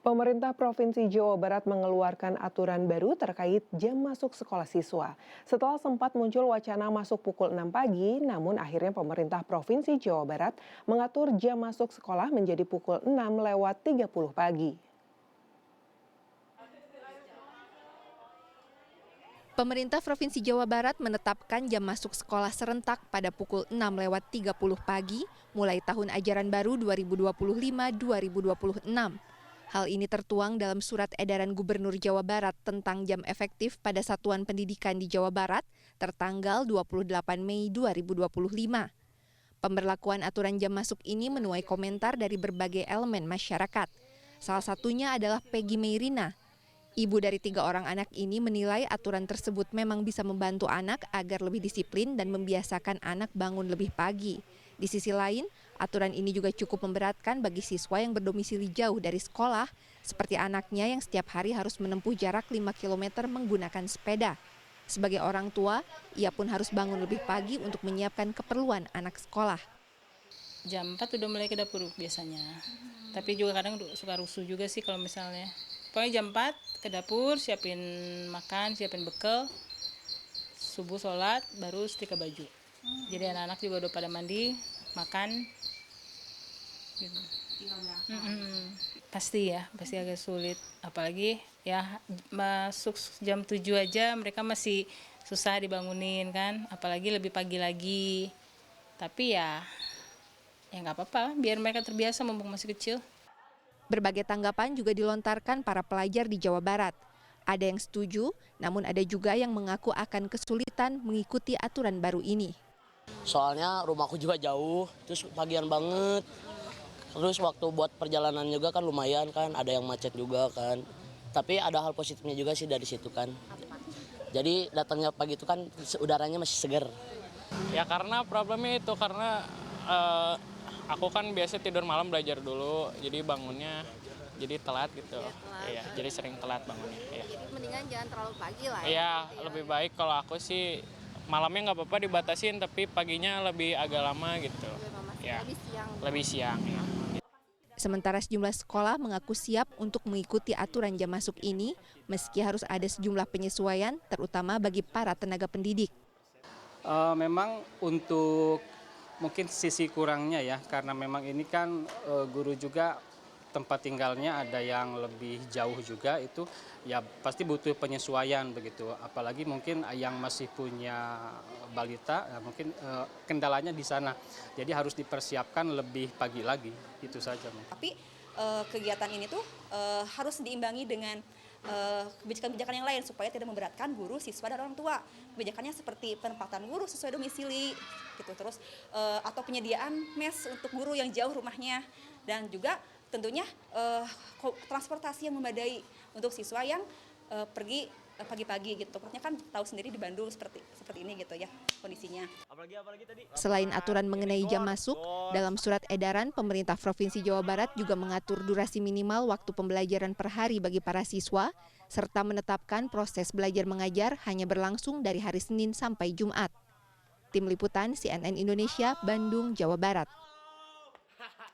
Pemerintah Provinsi Jawa Barat mengeluarkan aturan baru terkait jam masuk sekolah siswa. Setelah sempat muncul wacana masuk pukul 6 pagi, namun akhirnya pemerintah Provinsi Jawa Barat mengatur jam masuk sekolah menjadi pukul 6:30 pagi. Pemerintah Provinsi Jawa Barat menetapkan jam masuk sekolah serentak pada pukul 6:30 pagi mulai tahun ajaran baru 2025-2026. Hal ini tertuang dalam surat edaran Gubernur Jawa Barat tentang jam efektif pada satuan pendidikan di Jawa Barat tertanggal 28 Mei 2025. Pemberlakuan aturan jam masuk ini menuai komentar dari berbagai elemen masyarakat. Salah satunya adalah Peggy Meirina. Ibu dari 3 orang anak ini menilai aturan tersebut memang bisa membantu anak agar lebih disiplin dan membiasakan anak bangun lebih pagi. Di sisi lain, aturan ini juga cukup memberatkan bagi siswa yang berdomisili jauh dari sekolah, seperti anaknya yang setiap hari harus menempuh jarak 5 km menggunakan sepeda. Sebagai orang tua, ia pun harus bangun lebih pagi untuk menyiapkan keperluan anak sekolah. Jam 4 udah mulai ke dapur biasanya, tapi juga kadang suka rusuh juga sih kalau misalnya. Pokoknya jam 4 ke dapur, siapin makan, siapin bekal, subuh sholat, baru setrika baju. Jadi anak-anak juga udah pada mandi, makan. Gitu. Pasti agak sulit. Apalagi ya masuk jam 7 aja mereka masih susah dibangunin kan, apalagi lebih pagi lagi. Tapi ya nggak apa-apa, biar mereka terbiasa mumpung masih kecil. Berbagai tanggapan juga dilontarkan para pelajar di Jawa Barat. Ada yang setuju, namun ada juga yang mengaku akan kesulitan mengikuti aturan baru ini. Soalnya rumahku juga jauh, terus pagian banget. Terus waktu buat perjalanan juga kan lumayan kan, ada yang macet juga kan. Tapi ada hal positifnya juga sih dari situ kan. Jadi datangnya pagi itu kan udaranya masih segar. Ya karena problemnya itu, karena aku kan biasa tidur malam belajar dulu, jadi bangunnya jadi telat gitu. Iya, jadi sering telat bangunnya. Ya. Mendingan jangan terlalu pagi lah. Iya, lebih baik kalau aku sih malamnya nggak apa-apa dibatasin, tapi paginya lebih agak lama gitu. Ya, lebih siang. Ya. Sementara sejumlah sekolah mengaku siap untuk mengikuti aturan jam masuk ini, meski harus ada sejumlah penyesuaian, terutama bagi para tenaga pendidik. Memang untuk mungkin sisi kurangnya ya, karena memang ini kan guru juga tempat tinggalnya ada yang lebih jauh juga, itu ya pasti butuh penyesuaian begitu. Apalagi mungkin yang masih punya balita, ya mungkin kendalanya di sana. Jadi harus dipersiapkan lebih pagi lagi, itu saja. Tapi kegiatan ini tuh harus diimbangi dengan kebijakan-kebijakan yang lain supaya tidak memberatkan guru, siswa, dan orang tua. Kebijakannya seperti penempatan guru sesuai domisili, gitu. Terus atau penyediaan mes untuk guru yang jauh rumahnya, dan juga tentunya transportasi yang memadai untuk siswa yang pergi pagi-pagi gitu. Pokoknya kan tahu sendiri di Bandung seperti ini gitu ya kondisinya. Selain aturan mengenai jam masuk, dalam surat edaran pemerintah Provinsi Jawa Barat juga mengatur durasi minimal waktu pembelajaran per hari bagi para siswa, serta menetapkan proses belajar mengajar hanya berlangsung dari hari Senin sampai Jumat. Tim Liputan CNN Indonesia, Bandung, Jawa Barat.